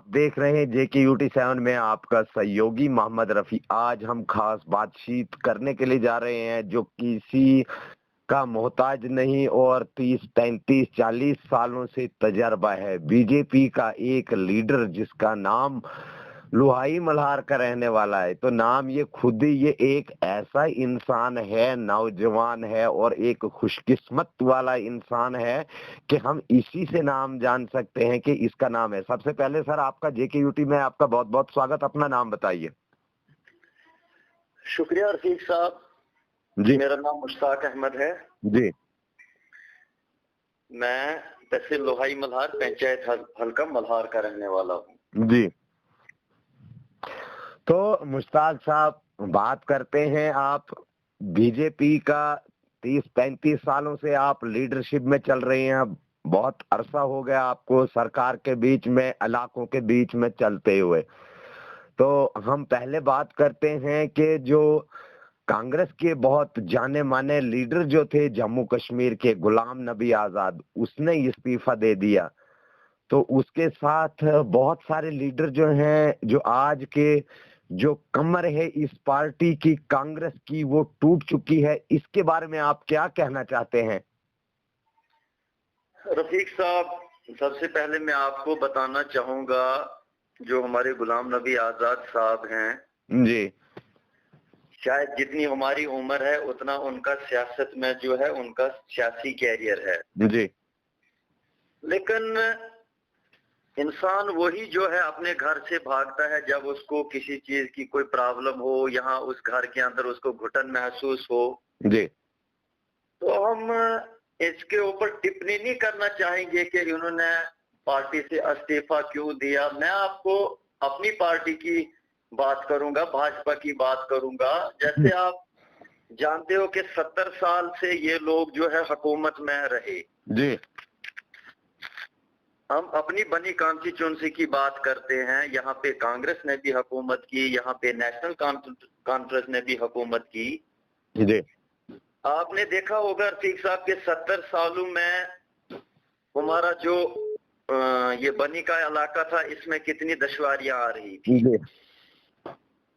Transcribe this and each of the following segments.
देख रहे हैं JKUT 7 में आपका सहयोगी मोहम्मद रफी। आज हम खास बातचीत करने के लिए जा रहे हैं जो किसी का मोहताज नहीं और 30, 35, 40 सालों से तजर्बा है। बीजेपी का एक लीडर जिसका नाम लोहाई मल्हार का रहने वाला है। तो नाम ये खुद ही ये एक ऐसा इंसान है, नौजवान है और एक खुशकिस्मत वाला इंसान है कि हम इसी से नाम जान सकते हैं कि इसका नाम है। सबसे पहले सर आपका JKUT में आपका बहुत बहुत स्वागत। अपना नाम बताइए। शुक्रिया रफीक साहब जी। मेरा नाम मुश्ताक अहमद है। जी। मैं तहसील लोहाई मल्हार पंचायत हल्का मल्हार का रहने वाला हूँ। जी। तो मुश्ताक साहब बात करते हैं, आप बीजेपी का 30-35 सालों से आप लीडरशिप में चल रही हैं। बहुत अरसा हो गया आपको सरकार के बीच में, इलाकों के बीच में चलते हुए। तो हम पहले बात करते हैं कि जो कांग्रेस के बहुत जाने माने लीडर जो थे जम्मू कश्मीर के, गुलाम नबी आजाद, उसने इस्तीफा दे दिया। तो उसके साथ बहुत सारे लीडर जो हैं, जो आज के जो कमर है इस पार्टी की कांग्रेस की, वो टूट चुकी है। इसके बारे में आप क्या कहना चाहते हैं? रफीक साहब सबसे पहले मैं आपको बताना चाहूंगा जो हमारे गुलाम नबी आजाद साहब हैं जी। शायद जितनी हमारी उम्र है उतना उनका सियासत में जो है उनका सियासी कैरियर है। जी। लेकिन इंसान वही जो है अपने घर से भागता है जब उसको किसी चीज की कोई प्रॉब्लम हो, यहाँ उस घर के अंदर उसको घुटन महसूस हो। जी। तो हम इसके ऊपर टिप्पणी नहीं करना चाहेंगे कि इन्होंने पार्टी से इस्तीफा क्यों दिया। मैं आपको अपनी पार्टी की बात करूंगा, भाजपा की बात करूंगा। जैसे आप जानते हो कि 70 साल से ये लोग जो है हुकूमत में रहे। जी। हम अपनी बनी कॉन्स्टिट्यूंसी की बात करते हैं। यहाँ पे कांग्रेस ने भी हुकूमत की, यहाँ पे नेशनल कॉन्फ्रेंस ने भी हुकूमत की। जी। आपने देखा होगा रफीक साहब के 70 सालों में हमारा जो ये बनी का इलाका था इसमें कितनी दुश्वारियां आ रही थी। जी।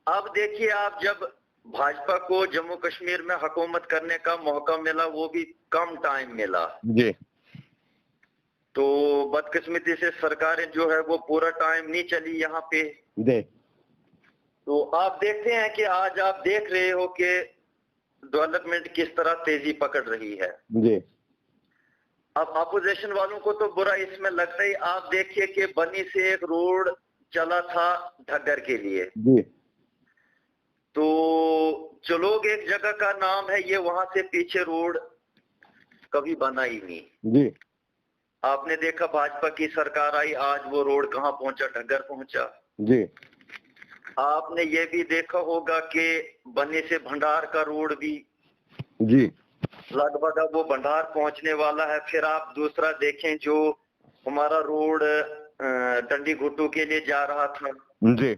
अब देखिए, आप जब भाजपा को जम्मू कश्मीर में हुकूमत करने का मौका मिला, वो भी कम टाइम मिला। जी। तो बदकिस्मती से सरकारें जो है वो पूरा टाइम नहीं चली यहाँ पे। जी। तो आप देखते हैं कि आज आप देख रहे हो कि डेवलपमेंट किस तरह तेजी पकड़ रही है। जी। अब अपोजिशन वालों को तो बुरा इसमें लगता ही। आप देखिए कि बनी से एक रोड चला था ढग्गर के लिए। जी। तो चलोग एक जगह का नाम है, ये वहां से पीछे रोड कभी बना ही नहीं। जी। आपने देखा भाजपा की सरकार आई, आज वो रोड कहां पहुंचा? ढग्गर पहुंचा। जी। आपने ये भी देखा होगा कि बनी से भंडार का रोड भी जी। लगभग अब वो भंडार पहुंचने वाला है। फिर आप दूसरा देखें जो हमारा रोड टंडी घुट्टू के लिए जा रहा था। जी।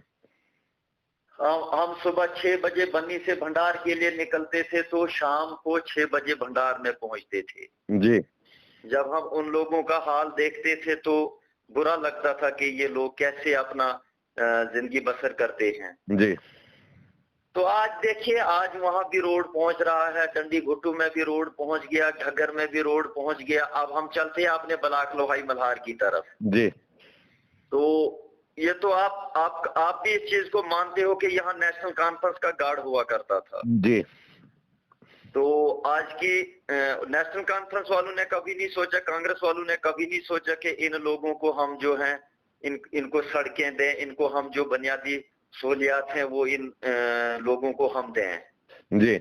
हम सुबह 6 बजे बन्नी से भंडार के लिए निकलते थे तो शाम को 6 बजे भंडार में पहुंचते थे। जी। जब हम उन लोगों का हाल देखते थे तो बुरा लगता था कि ये लोग कैसे अपना जिंदगी बसर करते हैं। जी। तो आज देखिए, आज वहां भी रोड पहुंच रहा है, टंडी घुट्टू में भी रोड पहुंच गया, ढग्गर में भी रोड पहुंच गया। अब हम चलते हैं अपने ब्लॉक लोहाई मल्हार की तरफ। जी। तो ये तो आप भी इस चीज को मानते हो कि यहाँ नेशनल कॉन्फ्रेंस का गार्ड हुआ करता था। जी। तो आज की नेशनल कॉन्फ्रेंस वालों ने कभी नहीं सोचा, कांग्रेस वालों ने कभी नहीं सोचा कि इन लोगों को हम जो हैं इनको सड़कें दें, इनको हम जो बुनियादी सहूलियात हैं वो इन लोगों को हम दें। जी।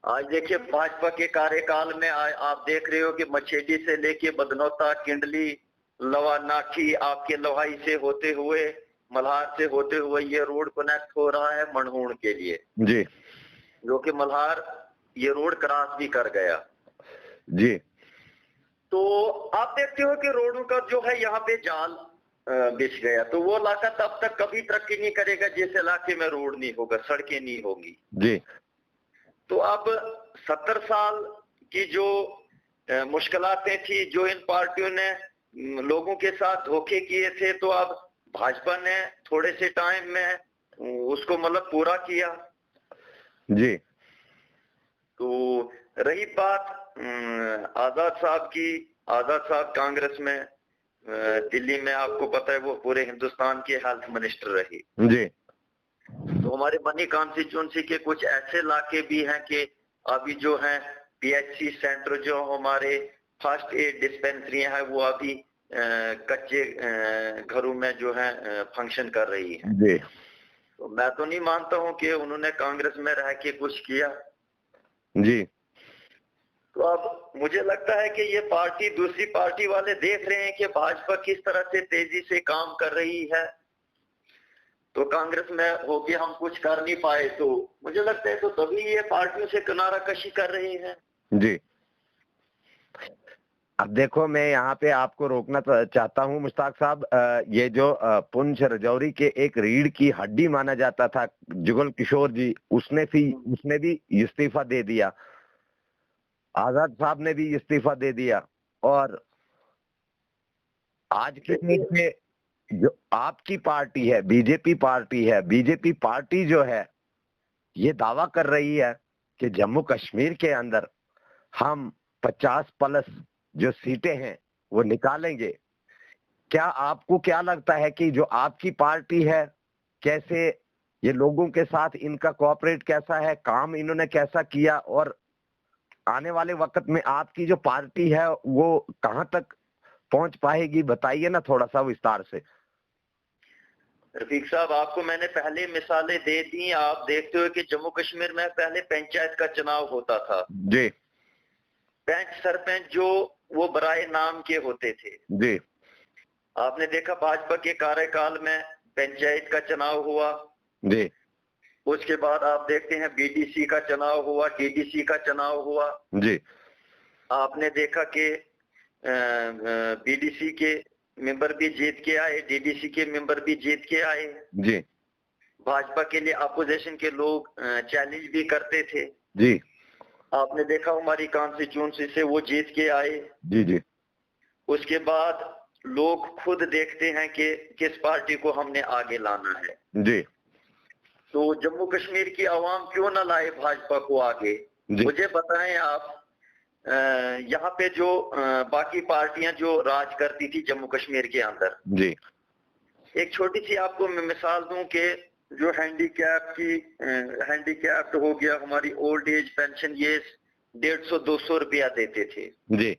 आज देखिए भाजपा के कार्यकाल में आप देख रहे हो कि मछेडी से लेके बदनौता, किंडली, लवा नाठी, आपके लोहाई से होते हुए, मल्हार से होते हुए ये रोड कनेक्ट हो रहा है मनहूण के लिए। जी। जो कि मल्हार ये रोड क्रॉस भी कर गया। जी। तो आप देखते हो कि रोडों का जो है यहाँ पे जाल बिछ गया। तो वो इलाका तब तक कभी तरक्की नहीं करेगा जिस इलाके में रोड नहीं होगा, सड़कें नहीं होंगी। जी। तो अब 70 साल की जो मुश्किलातें थी, जो इन पार्टियों ने लोगों के साथ धोखे किए थे, तो अब भाजपा ने थोड़े से टाइम में उसको मतलब पूरा किया जी। तो रही बात आजाद साहब की, आजाद साहब कांग्रेस में, दिल्ली में आपको पता है वो पूरे हिंदुस्तान के हेल्थ मिनिस्टर रही जी। तो हमारे बनी कॉन्स्टिट्यूंसी के कुछ ऐसे इलाके भी हैं कि अभी जो है पीएचसी सेंटर जो हमारे फर्स्ट एड डिस्पेंसरी है वो अभी कच्चे घरों में जो है फंक्शन कर रही है जी। तो मैं तो नहीं मानता हूं कि उन्होंने कांग्रेस में रह के कुछ किया जी। तो अब मुझे लगता है कि ये पार्टी, दूसरी पार्टी वाले देख रहे हैं कि भाजपा किस तरह से तेजी से काम कर रही है तो कांग्रेस में होके हम कुछ कर नहीं पाए तो मुझे लगता है तो तभी ये पार्टियों से किनारा कशी कर रहे हैं। जी। अब देखो मैं यहाँ पे आपको रोकना चाहता हूँ मुश्ताक साहब, ये जो पुंछ रजौरी के एक रीढ़ की हड्डी माना जाता था जुगल किशोर जी, उसने भी इस्तीफा दे दिया, आजाद साहब ने भी इस्तीफा दे दिया और आज के डेट में जो आपकी पार्टी है, बीजेपी पार्टी जो है ये दावा कर रही है कि जम्मू कश्मीर के अंदर हम 50 प्लस जो सीटें हैं वो निकालेंगे। क्या आपको क्या लगता है कि जो आपकी पार्टी है, कैसे ये लोगों के साथ इनका कोऑपरेट कैसा है, काम इन्होंने कैसा किया और आने वाले वक्त में आपकी जो पार्टी है वो कहां तक पहुंच पाएगी, बताइए ना थोड़ा सा विस्तार से। रफीक साहब आपको मैंने पहले मिसालें दे दी, आप देखते हो कि जम्मू कश्मीर में पहले पंचायत का चुनाव होता था जी। पंच सरपंच जो वो बराए नाम के होते थे जी। आपने देखा भाजपा के कार्यकाल में पंचायत का चुनाव हुआ जी। उसके बाद आप देखते हैं बीडीसी का चुनाव हुआ, टीडीसी का चुनाव हुआ जी। आपने देखा कि बीडीसी के मेंबर भी जीत के आए, डीडीसी के मेंबर भी जीत के आए जी। भाजपा के लिए अपोजिशन के लोग चैलेंज भी करते थे जी। आपने देखा हमारी कॉन्स्टिट्यूंसी से वो जीत के आए जी। जी। उसके बाद लोग खुद देखते हैं कि किस पार्टी को हमने आगे लाना है जी। तो जम्मू कश्मीर की आवाम क्यों ना लाए भाजपा को आगे। मुझे बताएं आप यहाँ पे जो बाकी पार्टियां जो राज करती थी जम्मू कश्मीर के अंदर जी। एक छोटी सी आपको मैं मिसाल दूं कि जो हैंडीकैप्ड हो गया हमारी ओल्ड एज पेंशन ये 150-200 रुपया देते थे जी।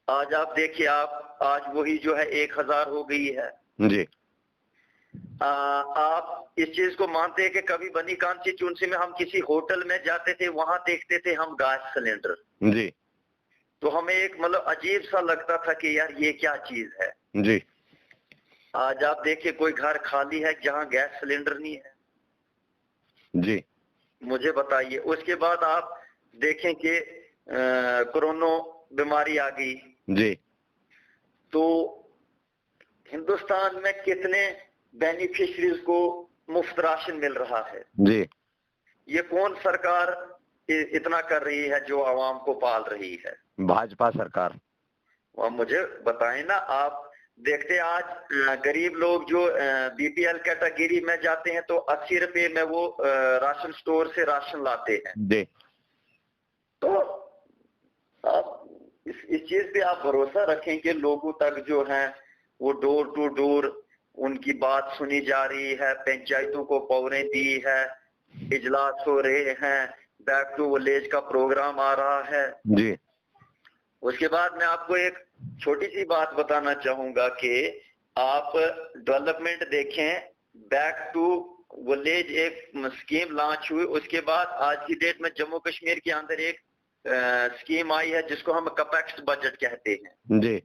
आज आप देखिए आप आज वही जो है 1000 हो गई है जी। आप इस चीज को मानते हैं कि कभी बनी कॉन्स्टिट्यूंसी में हम किसी होटल में जाते थे वहां देखते थे हम गैस सिलेंडर जी तो हमें एक मतलब अजीब सा लगता था कि यार ये क्या चीज है जी। आज आप देखिए कोई घर खाली है जहां गैस सिलेंडर नहीं है जी। मुझे बताइए उसके बाद आप देखें कि कोरोना बीमारी आ गई जी। तो हिंदुस्तान में कितने बेनिफिशरीज को मुफ्त राशन मिल रहा है जी। ये कौन सरकार इतना कर रही है जो आवाम को पाल रही है भाजपा सरकार। और मुझे बताएं ना आप देखते आज गरीब लोग जो बीपीएल कैटेगरी में जाते हैं तो 80 रुपए में वो राशन स्टोर से राशन लाते हैं जी। तो आप इस चीज पे आप भरोसा रखें कि लोगों तक जो है वो डोर टू डोर उनकी बात सुनी जा रही है पंचायतों को पावरें दी है इजलास हो रहे हैं बैक टू विलेज का प्रोग्राम आ रहा है जी। उसके बाद मैं आपको एक छोटी सी बात बताना चाहूंगा कि आप डेवलपमेंट देखें बैक टू विलेज एक स्कीम लॉन्च हुई उसके बाद आज की डेट में जम्मू कश्मीर के अंदर एक स्कीम आई है जिसको हम कैपेक्स बजट कहते हैं जी।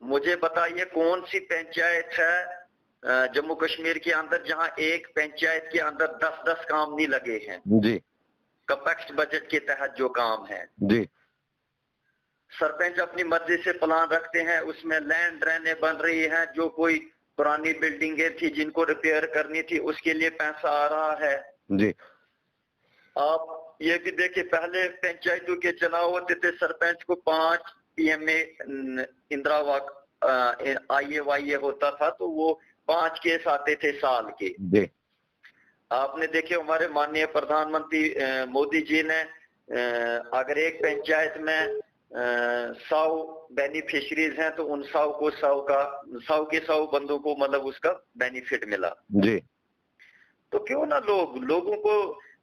मुझे बताइए कौन सी पंचायत है जम्मू कश्मीर के अंदर जहां एक पंचायत के अंदर 10-10 काम नहीं लगे हैं जी। कैपेक्स बजट के तहत जो काम है जी। सरपंच अपनी मर्जी से प्लान रखते हैं उसमें लैंड ड्रेनें बन रही हैं जो कोई पुरानी बिल्डिंगें थी जिनको रिपेयर करनी थी उसके लिए पैसा आ रहा है जी। आप ये भी देखिए पहले पंचायतों के चुनाव होते थे सरपंच को 5 पीएमए इंदिरा आईए वाईए होता था तो वो 5 केस आते थे साल के। जी आपने देखे हमारे माननीय प्रधानमंत्री मोदी जी ने अगर एक पंचायत में 100 बेनिफिशरीज हैं तो उन 100 को 100 के 100 बंदों को मतलब उसका बेनिफिट मिला। जी तो क्यों ना लोगों को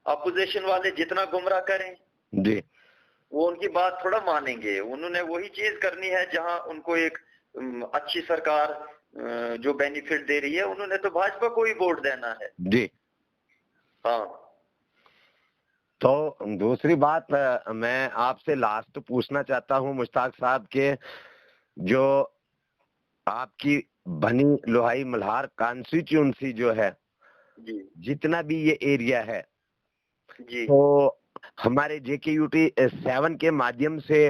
अपोजिशन वाले जितना गुमराह करें, जी वो उनकी बात थोड़ा मानेंगे। उन्होंने वही चीज करनी है जहां उनको एक अच्छी सरकार जो बेनिफिट दे रही है, उन्होंने तो भाजपा को ही वोट देना है। जी। हाँ, तो दूसरी बात मैं आपसे लास्ट पूछना चाहता हूं मुश्ताक साहब के, जो आपकी बनी लोहाई मल्हार कॉन्स्टिट्यूंसी जो है, जी जितना भी ये एरिया है, जी तो हमारे JKUT 7 के माध्यम से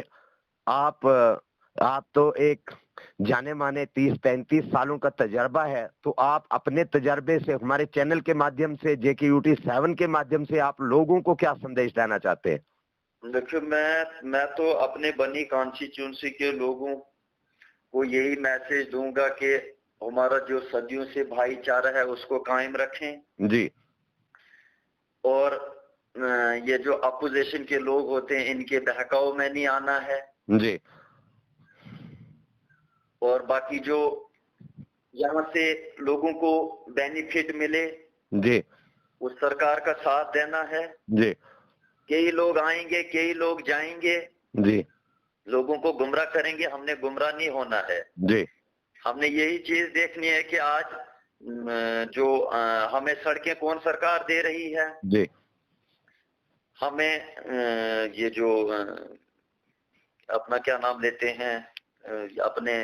आप तो एक जाने माने 30-35 सालों का तजर्बा है, तो आप अपने तजर्बे से हमारे चैनल के माध्यम से JKUT 7 के माध्यम से आप लोगों को क्या संदेश देना चाहते हैं? देखियो, मैं तो अपने बनी कॉन्स्टिट्यूंसी के लोगों को यही मैसेज दूंगा कि हमारा जो सदियों से भाईचारा है उसको कायम रखें। जी और ये जो अपोजिशन के लोग होते हैं इनके बहकाव में नहीं आना है। जी और बाकी जो यहाँ से लोगों को बेनिफिट मिले, जी उस सरकार का साथ देना है। जी कई लोग आएंगे, कई लोग जाएंगे, जी लोगों को गुमराह करेंगे। हमने गुमराह नहीं होना है। जी हमने यही चीज देखनी है कि आज जो हमें सड़कें कौन सरकार दे रही है, जी हमें ये जो अपना क्या नाम लेते हैं, अपने